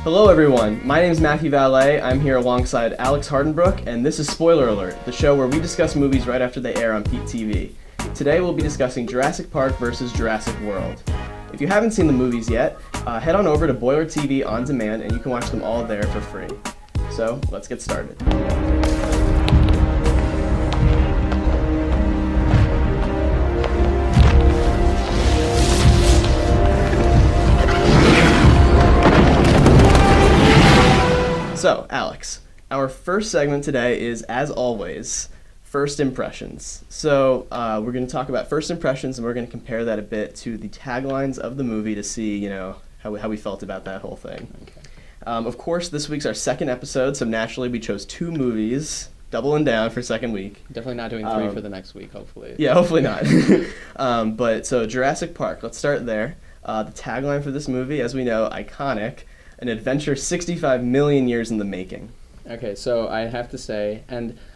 Hello everyone, my name is Matthew Valet. I'm here alongside Alex Hardenbrook, and this is Spoiler Alert, the show where we discuss movies right after they air on Peak TV. Today we'll be discussing Jurassic Park versus Jurassic World. If you haven't seen the movies yet, head on over to Boiler TV On Demand and you can watch them all there for free. So, let's get started. So, Alex, our first segment today is, as always, first impressions. So, we're going to talk about first impressions, and we're going to compare that a bit to the taglines of the movie to see, how we felt about that whole thing. Okay. Of course, this week's our second episode, so naturally we chose two movies, doubling down for second week. Definitely not doing three for the next week, hopefully. Yeah, hopefully not. So Jurassic Park, let's start there. The tagline for this movie, as we know, iconic. An adventure 65 million years in the making. Okay, so I have to say,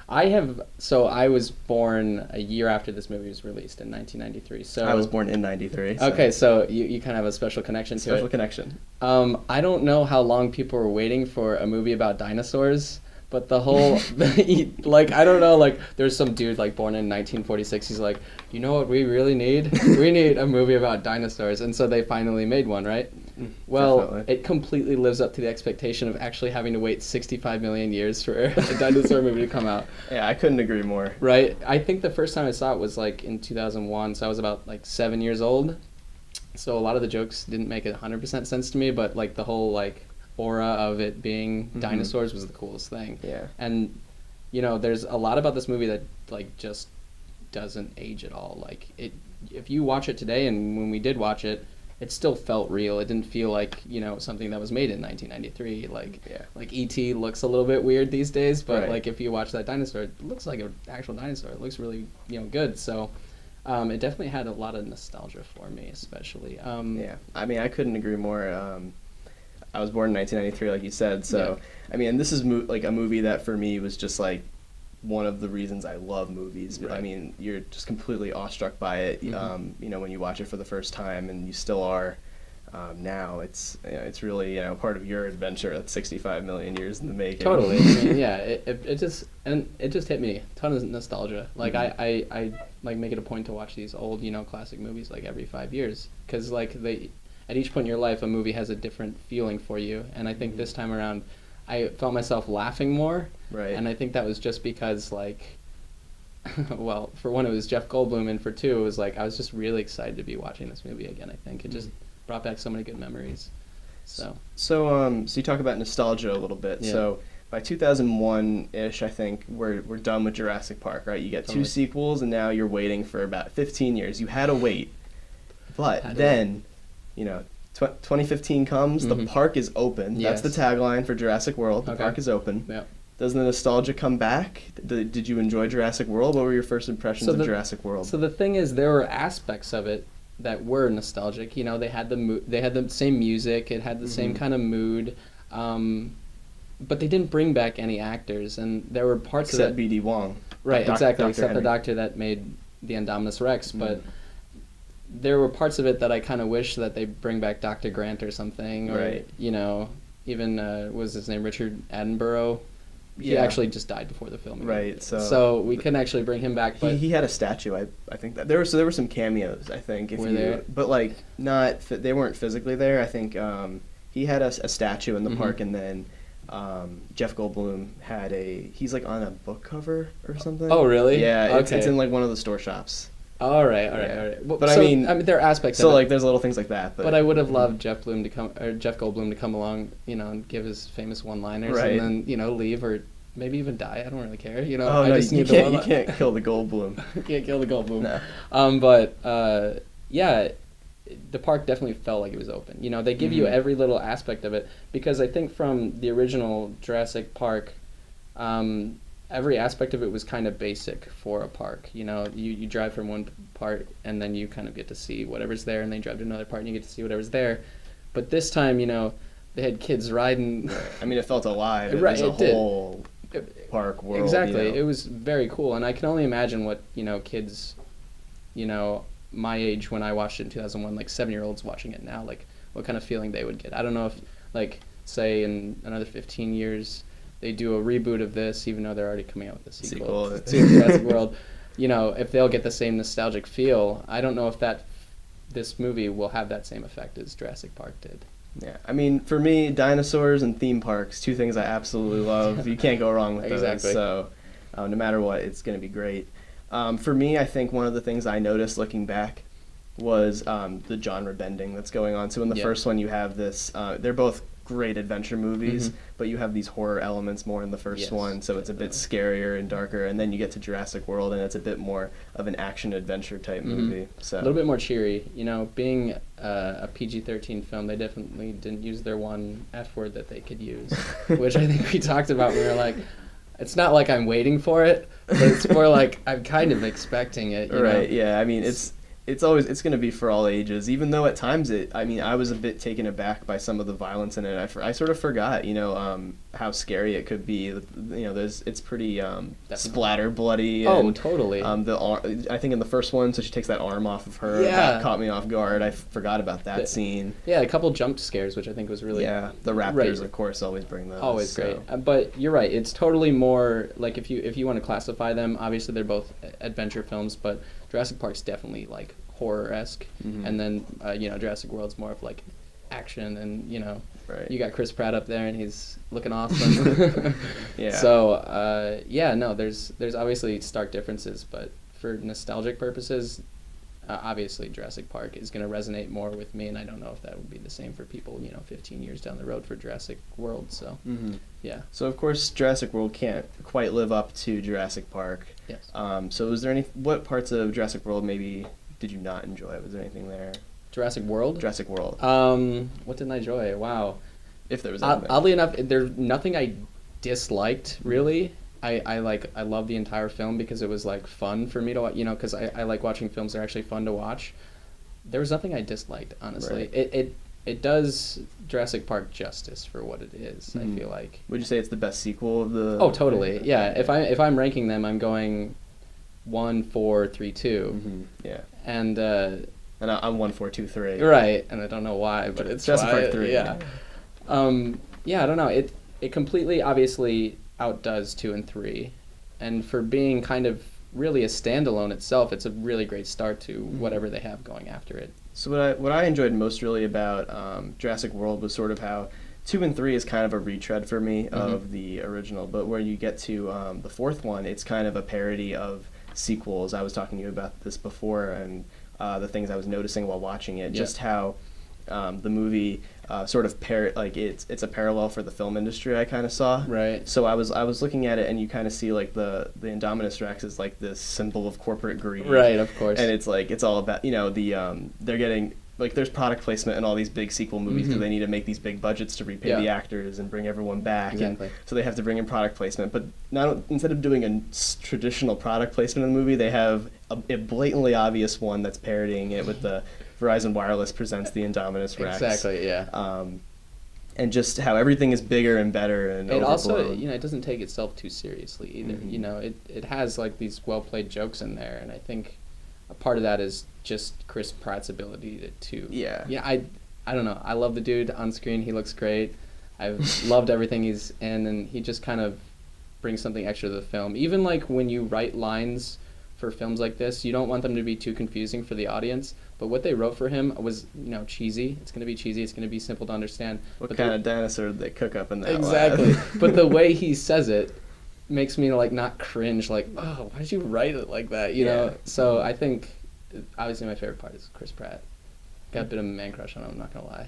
I was born a year after this movie was released in 1993. So I was born in 93. So. Okay, so you kind of have a special connection to it. Special connection. I don't know how long people were waiting for a movie about dinosaurs, but the whole, I don't know, there's some dude, born in 1946, he's like, you know what we really need? We need a movie about dinosaurs, and so they finally made one, right? Well, Definitely. It completely lives up to the expectation of actually having to wait 65 million years for a dinosaur movie to come out. Yeah, I couldn't agree more. Right? I think the first time I saw it was, in 2001, so I was about, 7 years old. So a lot of the jokes didn't make 100% sense to me, but, the whole, aura of it being dinosaurs was the coolest thing. Yeah. And, there's a lot about this movie that, just doesn't age at all. If you watch it today, and when we did watch it, it still felt real. It didn't feel like, something that was made in 1993. E.T. looks a little bit weird these days, but, right. If you watch that dinosaur, it looks like an actual dinosaur. It looks really, good. So, it definitely had a lot of nostalgia for me, especially. Yeah. I mean, I couldn't agree more. I was born in 1993, like you said, so, yeah. I mean, and this is, a movie that, for me, was just, one of the reasons I love movies. Right. I mean, you're just completely awestruck by it. Mm-hmm. When you watch it for the first time, and you still are now. It's really part of your adventure. That's 65 million years in the making. Totally. I mean, yeah. It just hit me. A ton of nostalgia. I make it a point to watch these old classic movies every 5 years, because at each point in your life a movie has a different feeling for you, and I think this time around I felt myself laughing more. Right. And I think that was just because, well, for one, it was Jeff Goldblum, and for two, it was I was just really excited to be watching this movie again. I think it just brought back so many good memories. So you talk about nostalgia a little bit. Yeah. So by 2001-ish, I think we're done with Jurassic Park, right? You get two sequels, and now you're waiting for about 15 years. You had to wait, but then, 2015 comes. The park is open. Yes. That's the tagline for Jurassic World. The park is open. Yeah. Does the nostalgia come back? Did you enjoy Jurassic World? What were your first impressions of Jurassic World? So the thing is, there were aspects of it that were nostalgic. They had the same music. It had the same kind of mood, but they didn't bring back any actors, and there were parts except of it. B.D. Wong. Right, exactly. Dr. Except Henry. the doctor that made the Indominus Rex, but there were parts of it that I kind of wish that they bring back Dr. Grant or something, or right. Even what was his name, Richard Attenborough. He actually just died before the film. Right. So we couldn't actually bring him back. But he had a statue. I think that there were some cameos. I think there? But not they weren't physically there. I think he had a statue in the park, and then Jeff Goldblum had he's on a book cover or something. Oh really? Yeah. Okay. It's in one of the store shops. All right. Well, but I mean, there are aspects. So of it. there's little things like that. But I would have loved Jeff Goldblum to come along, and give his famous one-liners, right. and then leave or maybe even die. I don't really care. Oh I no, just you need you can't kill the Goldblum. You can't kill the Goldblum. No. But yeah, the park definitely felt like it was open. They give you every little aspect of it, because I think from the original Jurassic Park, every aspect of it was kind of basic for a park. You drive from one part, and then you kind of get to see whatever's there, and then you drive to another part, and you get to see whatever's there. But this time, they had kids riding. Right. I mean, it felt alive. Right, it was a whole park world. Exactly. It was very cool, and I can only imagine what kids, my age when I watched it in 2001, 7-year-olds watching it now, what kind of feeling they would get. I don't know if say in another 15 years they do a reboot of this, even though they're already coming out with a sequel to Jurassic World, if they'll get the same nostalgic feel, I don't know if this movie will have that same effect as Jurassic Park did. Yeah, I mean, for me, dinosaurs and theme parks, two things I absolutely love. You can't go wrong with those. Exactly. So, no matter what, it's going to be great. For me, I think one of the things I noticed looking back was the genre bending that's going on. So in the first one, you have this. They're both great adventure movies, but you have these horror elements more in the first one, so it's a bit scarier and darker. And then you get to Jurassic World, and it's a bit more of an action adventure type movie. So a little bit more cheery. Being a PG-13 film, they definitely didn't use their one F word that they could use, which I think we talked about. We were like, it's not like I'm waiting for it, but it's more like I'm kind of expecting it. You know? Yeah. I mean, it's going to be for all ages, even though at times I was a bit taken aback by some of the violence in it. I sort of forgot, how scary it could be. It's pretty splatter bloody. And, totally. I think in the first one, so she takes that arm off of her. Yeah. That caught me off guard. I forgot about that scene. Yeah, a couple jump scares, which I think was really... Yeah, the Raptors, of course, always bring those. Always great. But you're right, it's totally more, like, if you want to classify them, obviously they're both adventure films, but Jurassic Park's definitely, like, horror-esque, and then Jurassic World's more of like action, and you got Chris Pratt up there and he's looking awesome. Yeah. So there's obviously stark differences, but for nostalgic purposes, obviously Jurassic Park is going to resonate more with me, and I don't know if that would be the same for people 15 years down the road for Jurassic World. So yeah. So of course Jurassic World can't quite live up to Jurassic Park. Yes. So was there what parts of Jurassic World maybe did you not enjoy? Was there anything there? Jurassic World? Jurassic World. What didn't I enjoy? Wow. If there was anything. Oddly enough, there's nothing I disliked, really. I love the entire film because it was, like, fun for me to watch, because I like watching films that are actually fun to watch. There was nothing I disliked, honestly. Right. It does Jurassic Park justice for what it is, I feel like. Would you say it's the best sequel of the... Oh, totally. Yeah. If I'm ranking them, I'm going 1, 4, 3, 2. Yeah. And I'm 1, 4, 2, 3. Right, and I don't know why, but it's Jurassic Park 3. Yeah. I don't know. It completely obviously outdoes 2 and 3, and for being kind of really a standalone itself, it's a really great start to whatever they have going after it. So what I enjoyed most really about Jurassic World was sort of how 2 and 3 is kind of a retread for me of the original, but where you get to the fourth one, it's kind of a parody of sequels. I was talking to you about this before, and the things I was noticing while watching it, just how the movie sort of it's a parallel for the film industry. I kind of saw. Right. So I was looking at it, and you kind of see like the Indominus Rex is like this symbol of corporate greed. Right. Of course. And it's like it's all about they're getting. Like, there's product placement in all these big sequel movies because they need to make these big budgets to repay the actors and bring everyone back. Exactly. And so they have to bring in product placement. But instead of doing a traditional product placement in the movie, they have a blatantly obvious one that's parodying it with the Verizon Wireless presents the Indominus Rex. Exactly, yeah. And just how everything is bigger and better and it overblown. also, it doesn't take itself too seriously either. It has, like, these well-played jokes in there, and I think a part of that is just Chris Pratt's ability to I don't know. I love the dude on screen. He looks great. I've loved everything he's in, and he just kind of brings something extra to the film. Even, like, when you write lines for films like this, you don't want them to be too confusing for the audience, but what they wrote for him was, cheesy. It's going to be cheesy. It's going to be simple to understand. What kind of dinosaur did they cook up in that Exactly. lab? But the way he says it makes me, like, not cringe, like, oh, why did you write it like that, you know? So I think, obviously, my favorite part is Chris Pratt. Got a bit of a man crush on him, I'm not going to lie.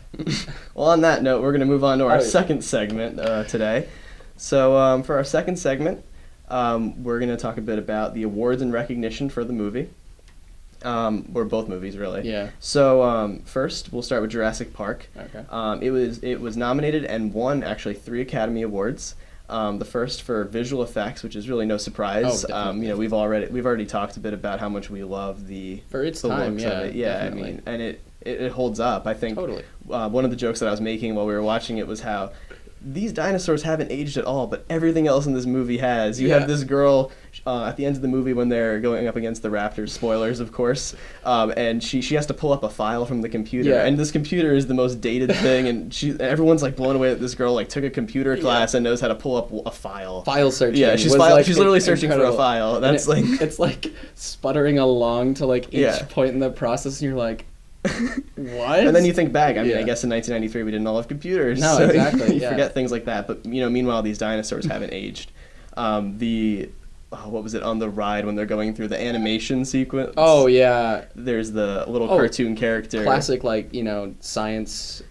Well, on that note, we're going to move on to our second segment today. So for our second segment, we're going to talk a bit about the awards and recognition for the movie. Or both movies, really. Yeah. So first, we'll start with Jurassic Park. Okay. It was nominated and won, actually, 3 Academy Awards. The first for visual effects, which is really no surprise. We've already talked a bit about how much we love the looks of it. Yeah, definitely. I mean, and it holds up. I think totally. One of the jokes that I was making while we were watching it was how these dinosaurs haven't aged at all, but everything else in this movie has. You Yeah. have this girl at the end of the movie when they're going up against the raptors, spoilers of course, and she has to pull up a file from the computer, Yeah. and this computer is the most dated thing, and everyone's like blown away that this girl like took a computer class and knows how to pull up a file. File searching. Yeah, she's was, she's literally searching for a incredible. file. And That's like it's like sputtering along to like each Yeah. point in the process, and you're like, what? And then you think back, I mean, Yeah. I guess in 1993 we didn't all have computers. No, so exactly, you yeah. forget things like that. But, meanwhile, these dinosaurs haven't aged. What was it, on the ride when they're going through the animation sequence? Oh, yeah. There's the little Oh, cartoon character. Classic, like, science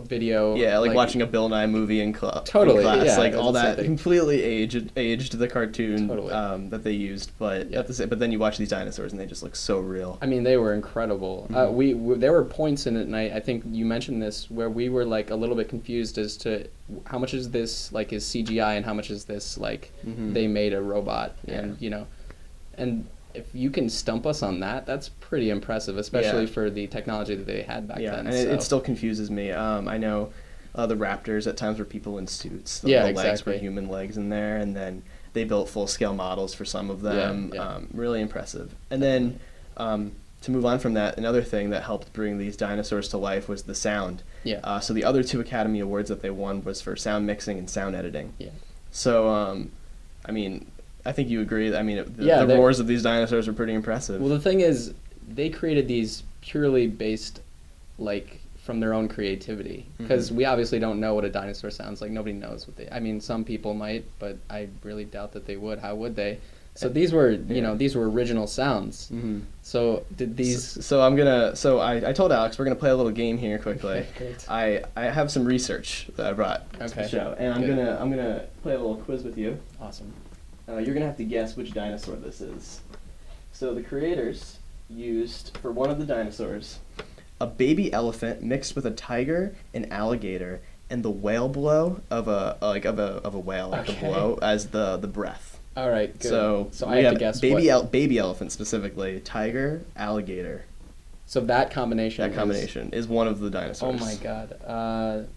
video. Yeah, like watching a Bill Nye movie in class. Totally, yeah, Like that's all the same that thing. completely aged the cartoon Totally. that they used. But Yeah. but then you watch these dinosaurs and they just look so real. I mean, they were incredible. Mm-hmm. There were points in it, and I think you mentioned this, where we were like a little bit confused as to how much is this like is CGI and how much is this like they made a robot, Yeah. and if you can stump us on that, that's pretty impressive, especially Yeah. for the technology that they had back Yeah, then. and so. it still confuses me. I know the raptors at times were people in suits. Yeah, the legs exactly. were human legs in there, and then they built full-scale models for some of them. Yeah. Really impressive. And then to move on from that, another thing that helped bring these dinosaurs to life was the sound. Yeah. So the other two Academy Awards that they won was for sound mixing and sound editing. Yeah. So, I mean, I think you agree. I mean, Yeah, the roars of these dinosaurs were pretty impressive. Well, the thing is, they created these purely based, like, from their own creativity. Because we obviously don't know what a dinosaur sounds like. Nobody knows what they... I mean, some people might, but I really doubt that they would. How would they? So these were, these were original sounds. Mm-hmm. So did these... So I told Alex we're gonna play a little game here quickly. Great. I have some research that I brought to the Okay. show, and I'm Good. gonna play a little quiz with you. Awesome. You're gonna have to guess which dinosaur this is. So the creators used for one of the dinosaurs a baby elephant mixed with a tiger, an alligator, and the whale blow of a whale, like Okay. the blow as the breath. All right, good. So I we have have to guess baby what... baby elephant specifically, tiger, alligator. So that combination That combination is one of the dinosaurs. Oh my god.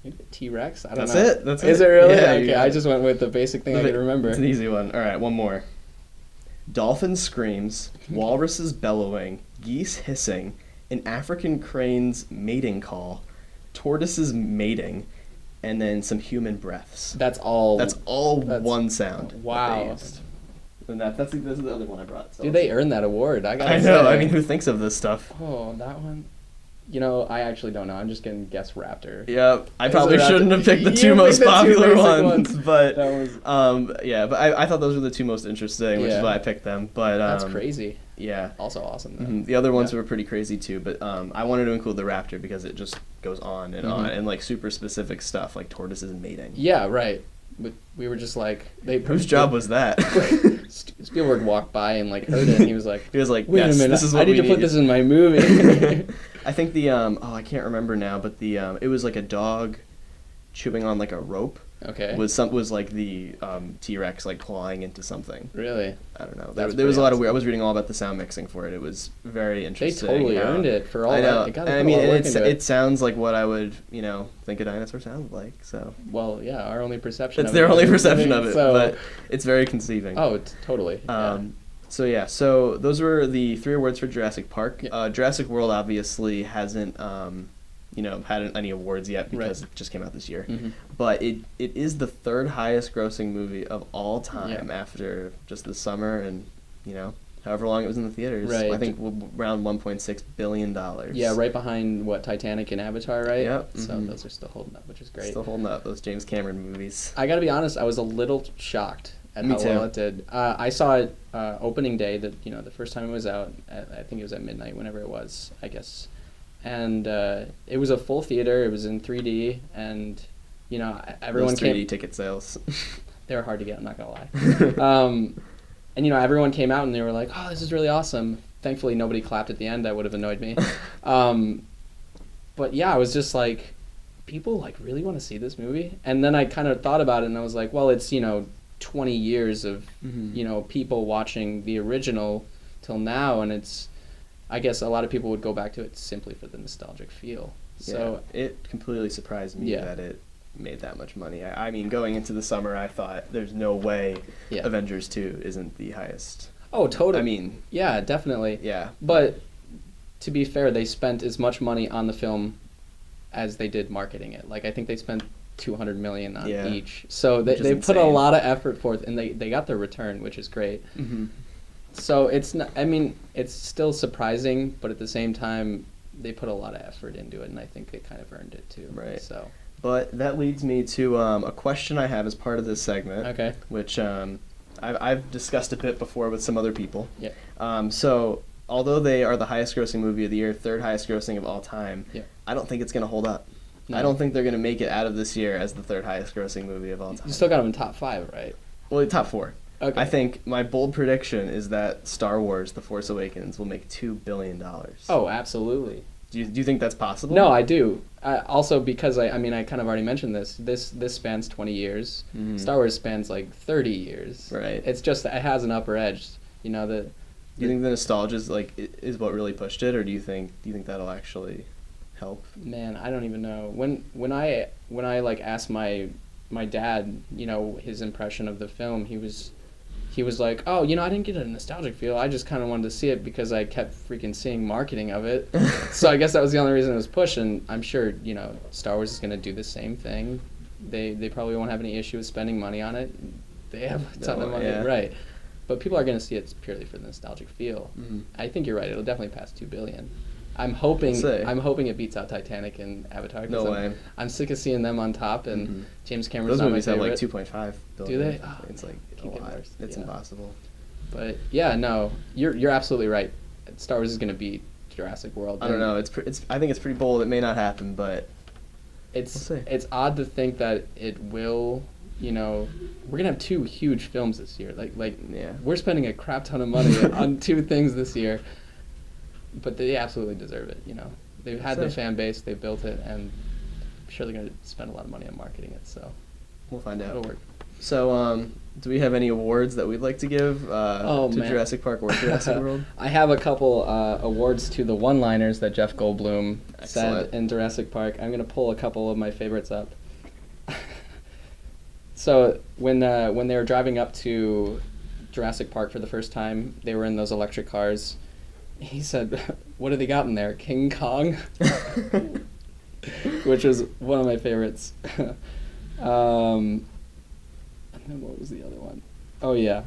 Maybe a T-Rex? I don't That's know. it. That's Is it. it really? Yeah, you Okay, got I it. just went with the basic thing I could remember. It's an easy one. All right, one more. Dolphin screams, walruses bellowing, geese hissing, an African crane's mating call, tortoises mating, and then some human breaths. That's all. That's one sound. that Wow. they used. And this is the other one I brought. So. Dude, they earned that award. I gotta I know. say. I mean, who thinks of this stuff? Oh, that one. I actually don't know. I'm just gonna guess raptor. Yeah, I Is probably it shouldn't have picked the You two most picked the two popular basic ones, but That was. yeah, but I thought those were the two most interesting, which is Yeah. why I picked them. But That's crazy. Yeah. Also awesome though. The other ones Yeah. were pretty crazy too, but I wanted to include the raptor because it just goes on and on, and like super specific stuff like tortoises and mating. Yeah, right. But we were just like Whose job was that? Spielberg walked by and like heard it, and he was like, He was like, "Wait yes, a minute, this is what I need we to put this in my movie." I think the I can't remember now, but the it was like a dog chewing on like a rope. Okay. Was like the T-Rex like clawing into something. Really? I don't know. That's There was a pretty lot of awesome. weird. I was reading all about the sound mixing for it. It was very They interesting. totally earned it for all I know. that. They gotta And I put mean, a lot of work it's, into it sounds like what I would think a dinosaur sounds like. So Well, yeah, our only perception. it's of their it. only perception of it, So, but it's very conceiving. Totally. Yeah. So those were the 3 awards for Jurassic Park. Yeah. Jurassic World obviously hasn't had any awards yet because Right. it just came out this year. Mhm. But it is the 3rd highest grossing movie of all time Yeah. after just this summer and however long it was in the theaters. Right. I think around $1.6 billion. Yeah, right behind Titanic and Avatar, right? Yep, So mhm. those are still holding up, which is great. Still holding up those James Cameron movies. I gotta be honest, I was a little shocked at Me how too. well it did. I saw it opening day, the first time it was out. I think it was at midnight, whenever it was, I guess. And it was a full theater. It was in 3D, and everyone Those 3D came. ticket sales. They were hard to get. I'm not gonna lie. And everyone came out and they were like, "Oh, this is really awesome." Thankfully, nobody clapped at the end. That would have annoyed me. But yeah, I was just like, people like really want to see this movie. And then I kind of thought about it, and I was like, well, it's 20 years of Mhm. people watching the original till now, and it's I guess a lot of people would go back to it simply for the nostalgic feel. So it completely surprised me that it made that much money. I mean, going into the summer, I thought there's no way Avengers 2 isn't the highest. Oh, totally. I mean, yeah, definitely. Yeah. But to be fair, they spent as much money on the film as they did marketing it. Like, I think they spent $200 million on each. So they put a lot of effort forth, and they got their return, which is great. Mm-hmm. So it's not, I mean, it's still surprising, but at the same time, they put a lot of effort into it, and I think they kind of earned it too. Right. So. But that leads me to a question I have as part of this segment. Okay. Which I've discussed a bit before with some other people. Yeah. So although they are the highest grossing movie of the year, third highest grossing of all time, I don't think it's going to hold up. No. I don't think they're going to make it out of this year as the third highest grossing movie of all time. You still got them in top 5, right? Well, top 4. Okay. I think my bold prediction is that Star Wars: The Force Awakens will make $2 billion. Oh, absolutely. Do you think that's possible? No, I do. Also, because I mean, I kind of already mentioned this. This spans 20 years. Mm-hmm. Star Wars spans like 30 years. Right. It's just it has an upper edge. You know the. Do you think the nostalgia is what really pushed it, or do you think that'll actually help? Man, I don't even know. When I like asked my dad, you know, his impression of the film, he was like, oh, you know, I didn't get a nostalgic feel. I just kind of wanted to see it because I kept freaking seeing marketing of it. So I guess that was the only reason it was pushed. And I'm sure, you know, Star Wars is going to do the same thing. They probably won't have any issue with spending money on it. They have a ton of money, right? But people are going to see it purely for the nostalgic feel. Mm-hmm. I think you're right. It'll definitely pass $2 billion. I'm hoping it beats out Titanic and Avatar. No way. I'm sick of seeing them on top, and James Cameron's not my favorite. Those movies have like 2.5 billion. Do they? Oh, it's like a lot. It's impossible. But yeah, no, you're absolutely right. Star Wars is going to beat Jurassic World. I don't know. I think it's pretty bold. It may not happen, but it's odd to think that it will. You know, we're gonna have 2 huge films this year. We're spending a crap ton of money on 2 things this year. But they absolutely deserve it, you know. They've had the fan base, they've built it, and I'm sure they're going to spend a lot of money on marketing it, so we'll find out. It'll work. So, do we have any awards that we'd like to give to Jurassic Park or Jurassic World? I have a couple awards to the one-liners that Jeff Goldblum said in Jurassic Park. I'm going to pull a couple of my favorites up. So, when they were driving up to Jurassic Park for the first time, they were in those electric cars. He said, what do they got in there? King Kong? Which was one of my favorites. And then what was the other one? Oh, yeah.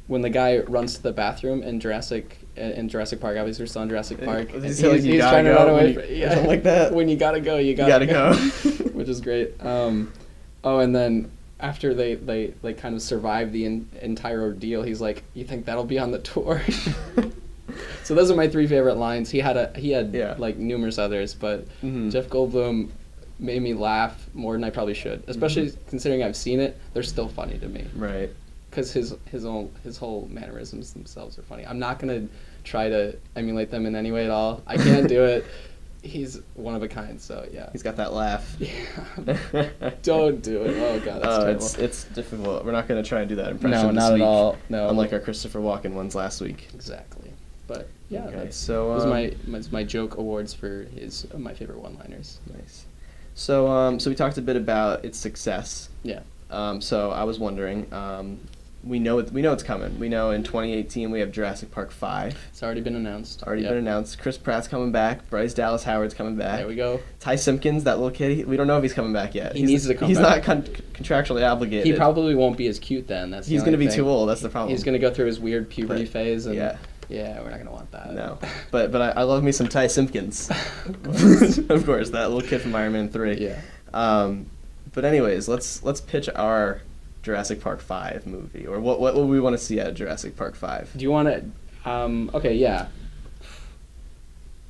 When the guy runs to the bathroom in Jurassic Park, obviously we're still in Jurassic Park. He's trying to run away. Something like that. When you gotta go, you gotta go. Which is great. And then after they kind of survive the entire ordeal, he's like, you think that'll be on the tour? So those are my 3 favorite lines. He had like numerous others, but Jeff Goldblum made me laugh more than I probably should, especially considering I've seen it. They're still funny to me, right? Because his whole mannerisms themselves are funny. I'm not gonna try to emulate them in any way at all. I can't do it. He's one of a kind, so yeah. He's got that laugh. Yeah. Don't do it. Oh god, that's terrible. It's difficult. We're not gonna try and do that impression. No, not at all. No, unlike our Christopher Walken ones last week. Exactly. But yeah, okay, that's so my joke awards for my favorite one-liners. Nice. So we talked a bit about its success. Yeah. So I was wondering, we know it's coming. We know in 2018 we have Jurassic Park 5. It's already been announced. Been announced. Chris Pratt's coming back. Bryce Dallas Howard's coming back. There we go. Ty Simpkins, that little kid, we don't know if he's coming back yet. He needs to come back. He's not contractually obligated. He probably won't be as cute then. He's going to be too old. That's the problem. He's going to go through his weird puberty phase. And yeah, we're not going to want that. No. But I love me some Ty Simpkins. Of course, that little kid from Iron Man 3. Yeah. But anyways, let's pitch our Jurassic Park 5 movie, or what would we want to see at Jurassic Park 5? Do you want to? Okay, yeah.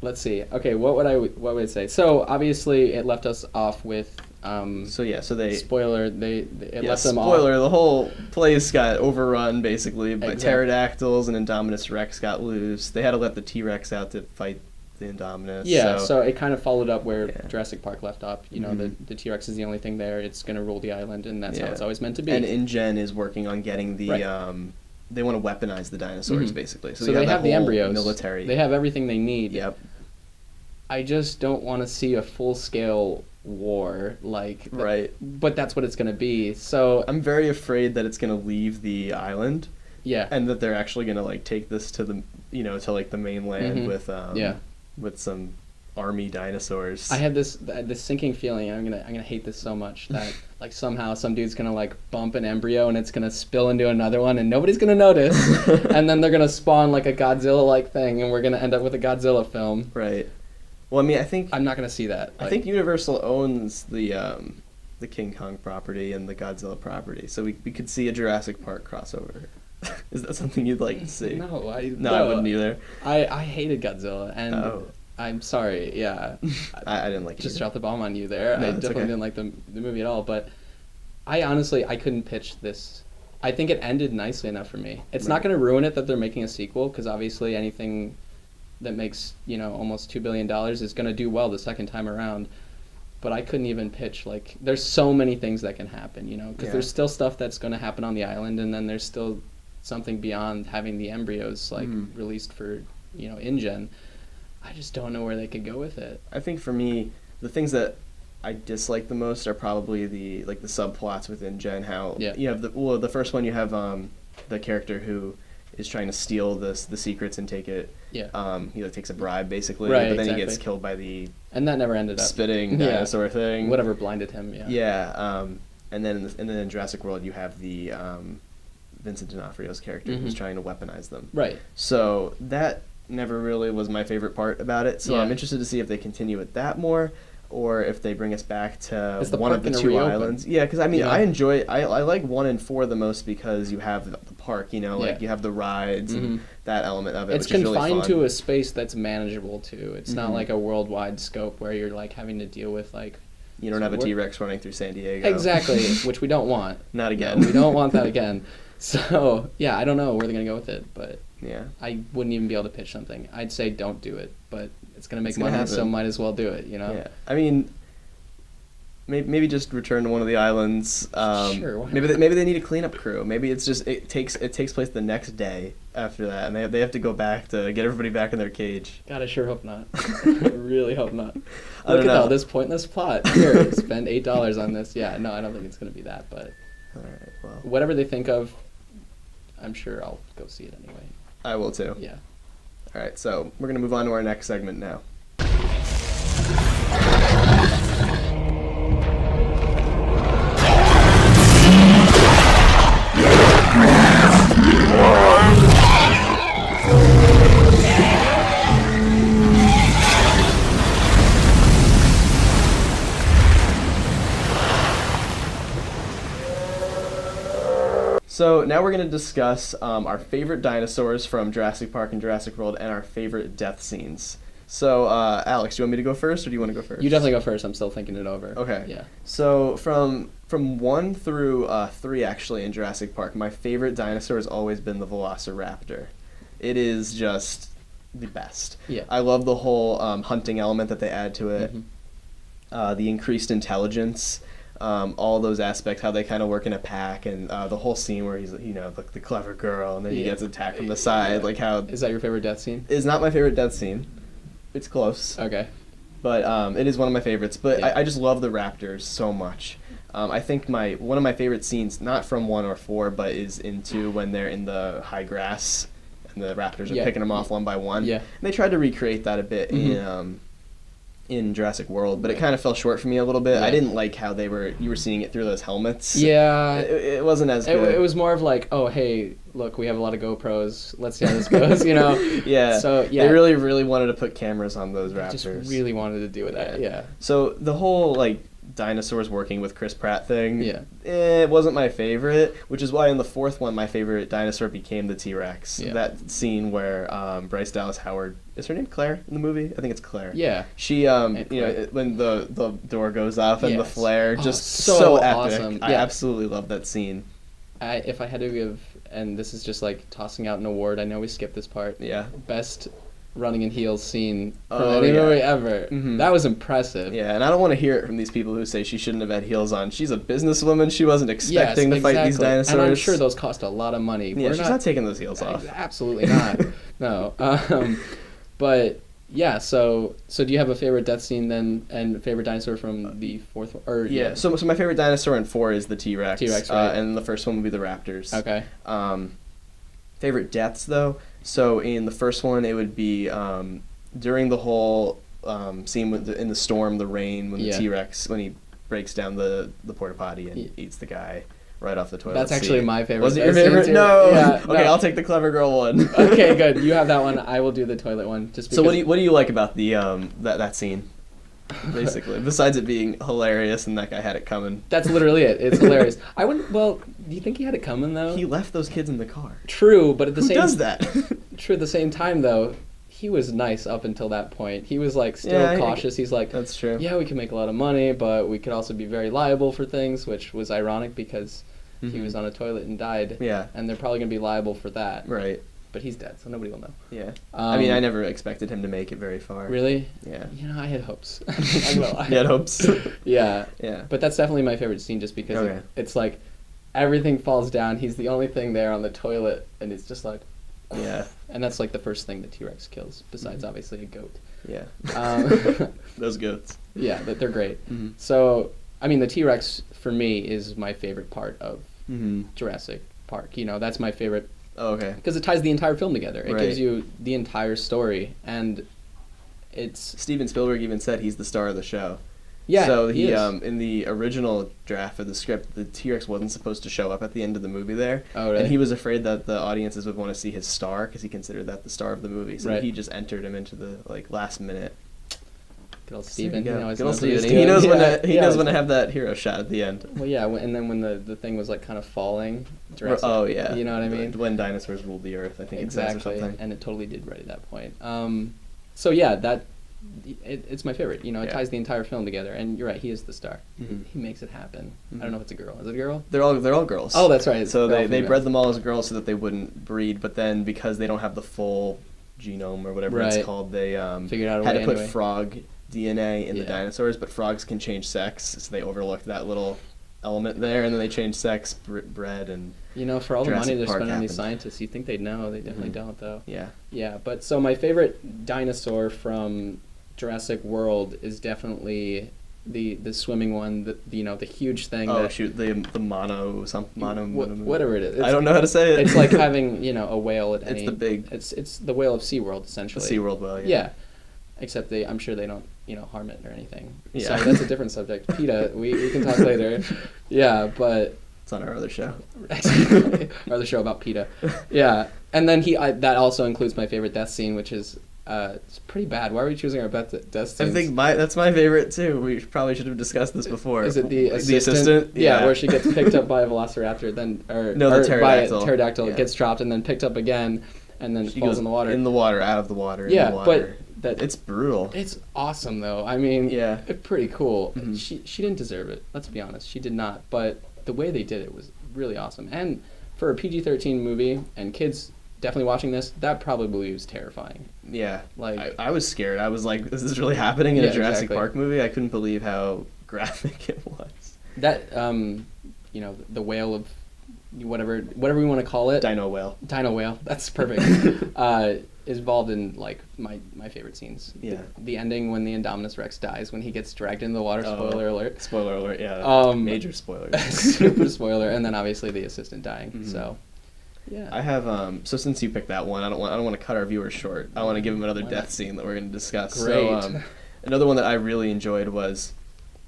Let's see. Okay, what would I say? So obviously, it left us off with. So they spoiler. It left them off. Spoiler. The whole place got overrun basically by pterodactyls, and Indominus Rex got loose. They had to let the T-Rex out to fight the Indominus. Yeah, so it kind of followed up where Jurassic Park left off. You know, the T-Rex is the only thing there. It's going to rule the island, and that's how it's always meant to be. And InGen is working on getting the they want to weaponize the dinosaurs basically. So they have the embryos. Military. They have everything they need. Yep. I just don't want to see a full-scale war like right. But that's what it's going to be. So I'm very afraid that it's going to leave the island. Yeah. And that they're actually going to like take this to the to like the mainland with some army dinosaurs. I have this sinking feeling I'm gonna hate this so much that like somehow some dude's gonna like bump an embryo and it's gonna spill into another one and nobody's gonna notice and then they're gonna spawn like a Godzilla like thing and we're gonna end up with a Godzilla film. Right. Well, I mean, I think I'm not gonna see that. I think Universal owns the King Kong property and the Godzilla property, so we could see a Jurassic Park crossover. Is that something you'd like to see? No, I wouldn't either. I hated Godzilla and. I'm sorry, yeah. I didn't like it. Just dropped the bomb on you there. No, I definitely didn't like the movie at all, but I couldn't pitch this. I think it ended nicely enough for me. It's not going to ruin it that they're making a sequel, because obviously anything that makes, almost $2 billion is going to do well the second time around. But I couldn't even pitch, like, there's so many things that can happen, because there's still stuff that's going to happen on the island, and then there's still something beyond having the embryos, like, released for, InGen. I just don't know where they could go with it. I think for me, the things that I dislike the most are probably the subplots within Gen. How you have the first one, you have the character who is trying to steal the secrets and take it. Yeah. He takes a bribe basically, right, but then he gets killed by the and that never ended up spitting dinosaur thing. Whatever blinded him. Yeah. Yeah. And then in Jurassic World you have the Vincent D'Onofrio's character who's trying to weaponize them. Right. So that never really was my favorite part about it, so I'm interested to see if they continue with that more, or if they bring us back to one of the two islands. Yeah, because I mean, I like 1 and 4 the most because you have the park, you have the rides and that element of it. It's which is really confined fun. to a space that's manageable too. It's not like a worldwide scope where you're like having to deal with like. You don't have a T-Rex running through San Diego. Exactly, which we don't want. Not again. No, we don't want that again. So yeah, I don't know where they're gonna go with it, but. Yeah. I wouldn't even be able to pitch something. I'd say don't do it, but it's going to make money, so might as well do it, Yeah. I mean, maybe just return to one of the islands. Sure. Maybe they need a cleanup crew. Maybe it's just it takes place the next day after that, and they have to go back to get everybody back in their cage. God, I sure hope not. I really hope not. Look at all this pointless plot. Here, spend $8 on this. Yeah, no, I don't think it's going to be that, but all right, well. Whatever they think of, I'm sure I'll go see it anyway. I will too. Yeah. All right, so we're going to move on to our next segment now. So now we're going to discuss our favorite dinosaurs from Jurassic Park and Jurassic World and our favorite death scenes. So, Alex, do you want me to go first, or do you want to go first? You definitely go first. I'm still thinking it over. Okay. Yeah. So from 1 through 3, actually, in Jurassic Park, my favorite dinosaur has always been the Velociraptor. It is just the best. Yeah. I love the whole hunting element that they add to it. The increased intelligence. All those aspects, how they kind of work in a pack, and the whole scene where he's, the clever girl, and then he gets attacked from the side, like how... Is that your favorite death scene? It's not my favorite death scene. It's close. Okay. But it is one of my favorites. But I just love the raptors so much. I think one of my favorite scenes, not from 1 or 4, but is in 2 when they're in the high grass, and the raptors are picking them off one by one. Yeah. And they tried to recreate that a bit in Jurassic World, but it kind of fell short for me a little bit. I didn't like how you were seeing it through those helmets. Yeah. It wasn't as good. It was more of like, oh, hey, look, we have a lot of GoPros. Let's see how this goes, Yeah. So, yeah. They really, really wanted to put cameras on those raptors. Just really wanted to do that, yeah. So the whole, dinosaurs working with Chris Pratt thing, it wasn't my favorite, which is why in the 4th one, my favorite dinosaur became the T-Rex. Yeah. That scene where Bryce Dallas Howard, is her name Claire in the movie? I think it's Claire. Yeah. She, when the door goes off and the flare, just so epic. Awesome. I absolutely love that scene. If I had to give, and this is just tossing out an award, I know we skipped this part. Yeah. Best running in heels scene from Oh, any yeah. movie ever. Mhm. That was impressive. Yeah, and I don't want to hear it from these people who say she shouldn't have had heels on. She's a businesswoman. She wasn't expecting to fight these dinosaurs. And I'm sure those cost a lot of money. Yeah, she's not taking those heels off. Absolutely not. No. But yeah, so do you have a favorite death scene then, and favorite dinosaur from the fourth one? Or Yeah, so my favorite dinosaur in 4 is the T-Rex. T-Rex, right. And the first one would be the Raptors. Okay. Favorite deaths, though? So in the first one, it would be during the whole scene in the storm, the rain, when the T-Rex, when he breaks down the porta potty and eats the guy right off the toilet That's seat. actually my favorite. Was it your favorite? No. Yeah, okay, I'll take the clever girl one. Okay, good. You have that one. I will do the toilet one. Just because. So what do you like about the that scene? Basically, besides it being hilarious and that guy had it coming. That's literally it. It's hilarious. I wouldn't. Well, do you think he had it coming though? He left those kids in the car. True, but at the Who same. does that? True. At the same time, though, he was nice up until that point. He was like still cautious. He's like, that's true. Yeah, we can make a lot of money, but we could also be very liable for things, which was ironic because he was on a toilet and died. Yeah. And they're probably gonna be liable for that. Right. But he's dead, so nobody will know. Yeah. I mean, I never expected him to make it very far. Really? Yeah. You know, I had hopes. I'm not gonna lie. You had hopes? Yeah. Yeah. But that's definitely my favorite scene just because it's like everything falls down. He's the only thing there on the toilet, and it's just like... Yeah. And that's like the first thing the T-Rex kills, besides obviously a goat. Yeah. Those goats. Yeah, they're great. Mm-hmm. So, I mean, the T-Rex, for me, is my favorite part of Mm-hmm. Jurassic Park. You know, that's my favorite... Oh, okay. Because it ties the entire film together. It Right. gives you the entire story, and it's... Steven Spielberg even said he's the star of the show. Yeah, so he is. In the original draft of the script, the T-Rex wasn't supposed to show up at the end of the movie there. Oh, really? And he was afraid that the audiences would want to see his star because he considered that the star of the movie. So Right. he just entered him into the last minute. Good old Steven. He always Good old knows what he's Steven. He doing. knows when to have that hero shot at the end. Well, yeah, and then when the thing was like kind of falling. Oh yeah. You know what I mean? When dinosaurs ruled the earth, I think it says or something. And it totally did right at that point. So yeah, it's my favorite. You know, it ties the entire film together. And you're right, he is the star. Mm-hmm. He makes it happen. I don't know if it's a girl. Is it a girl? They're all girls. Oh, that's right. So they bred them all as girls so that they wouldn't breed. But then because they don't have the full genome or whatever it's called, they figured out a had way to put anyway. frog DNA in the dinosaurs, but frogs can change sex, so they overlooked that little element there, and then they changed sex, bred, and you know, for all the Jurassic money they're Park spending on these happened. scientists, you think they'd know. They definitely don't, though. Yeah. Yeah, but so my favorite dinosaur Jurassic World is definitely the swimming one, the huge thing. Oh that, shoot, the mono whatever it is. I don't know how to say it. It's like having a whale at any. It's the big. It's the whale of SeaWorld essentially. The SeaWorld whale. Yeah. Except I'm sure they don't harm it or anything. Yeah. Sorry, that's a different subject. PETA, we can talk later. Yeah, but it's on our other show. Our other show about PETA. Yeah, and then that also includes my favorite death scene, which is it's pretty bad. Why are we choosing our death scenes? I think that's my favorite too. We probably should have discussed this before. Is it the assistant? Yeah, where she gets picked up by a velociraptor, the pterodactyl. By a pterodactyl, gets dropped and then picked up again, and then she falls goes in the water. In the water, out of the water. Yeah, in the water. but it's brutal. It's awesome though. I mean, it's pretty cool. Mm-hmm. She didn't deserve it. Let's be honest, she did not. But the way they did it was really awesome. And for a PG-13 movie, and kids definitely watching this, that probably was terrifying. Yeah, like I was scared. I was like, "Is this really happening in a Jurassic Park movie?" I couldn't believe how graphic it was. That the whale of whatever we want to call it. Dino whale. That's perfect. Is involved in like my favorite scenes. Yeah. The ending when the Indominus Rex dies, when he gets dragged into the water. Spoiler alert. Spoiler alert. Yeah. Major spoilers. Super spoiler, and then obviously the assistant dying. Mm-hmm. So. Yeah. I have so since you picked that one, I don't want to cut our viewers short. I want to give them another death scene that we're going to discuss. Great. So another one that I really enjoyed was,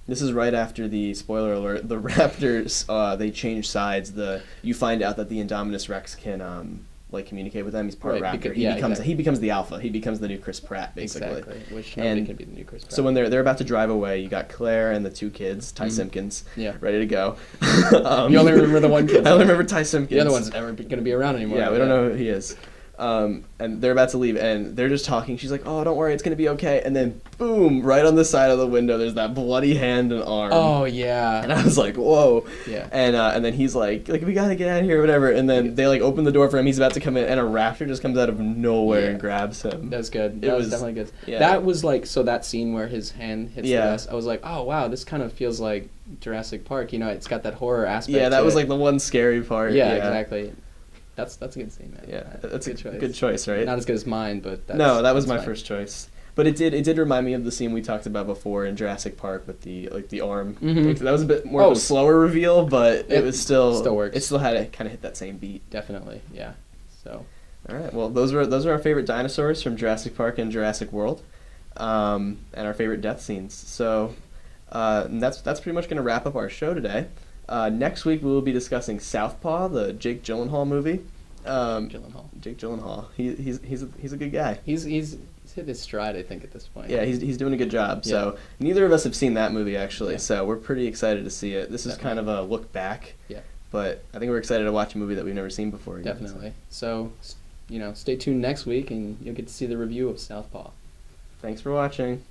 this is right after the spoiler alert. The raptors they change sides. You find out that the Indominus Rex can communicate with them. He's part raptor. He becomes the alpha. He becomes the new Chris Pratt basically. Exactly. Which nobody can be the new Chris Pratt. So when they're about to drive away, you got Claire and the two kids, Ty Simpkins, ready to go. You only remember the one kid. I only remember Ty Simpkins. The other one's never going to be around anymore. Yeah, we don't know who he is. And they're about to leave, and they're just talking. She's like, "Oh, don't worry, it's gonna be okay." And then, boom! Right on the side of the window, there's that bloody hand and arm. Oh yeah. And I was like, "Whoa!" Yeah. And then he's like, "We gotta get out of here, or whatever." And then they like open the door for him. He's about to come in, and a raptor just comes out of nowhere and grabs him. That was good. It That was was definitely good. yeah. That was like, so that scene where his hand hits the Yeah. desk, I was like, oh wow, this kind of feels like Jurassic Park. You know, it's got that horror aspect. Yeah, that to was it. like the one scary part. Yeah, exactly. That's a good scene, man. Yeah, that's a good choice. good choice, right? Not as good as mine, but No, that was my fine. first choice. But it did remind me of the scene we talked about before in Jurassic Park with the arm. Mhm. That was a bit more of a slower reveal, but it was still works. It still had to kind of hit that same beat. Definitely, yeah. So. All right. Well, those are our favorite dinosaurs from Jurassic Park and Jurassic World, and our favorite death scenes. So that's pretty much going to wrap up our show today. Next week we will be discussing Southpaw, the Jake Gyllenhaal movie. Jake Gyllenhaal. He's a good guy. He's hit his stride, I think, at this point. Yeah, he's doing a good job. Yeah. So neither of us have seen that movie actually. Yeah. So we're pretty excited to see it. This is Definitely. kind of a look back. Yeah. But I think we're excited to watch a movie that we've never seen before. Again. Definitely. So, stay tuned next week, and you'll get to see the review of Southpaw. Thanks for watching.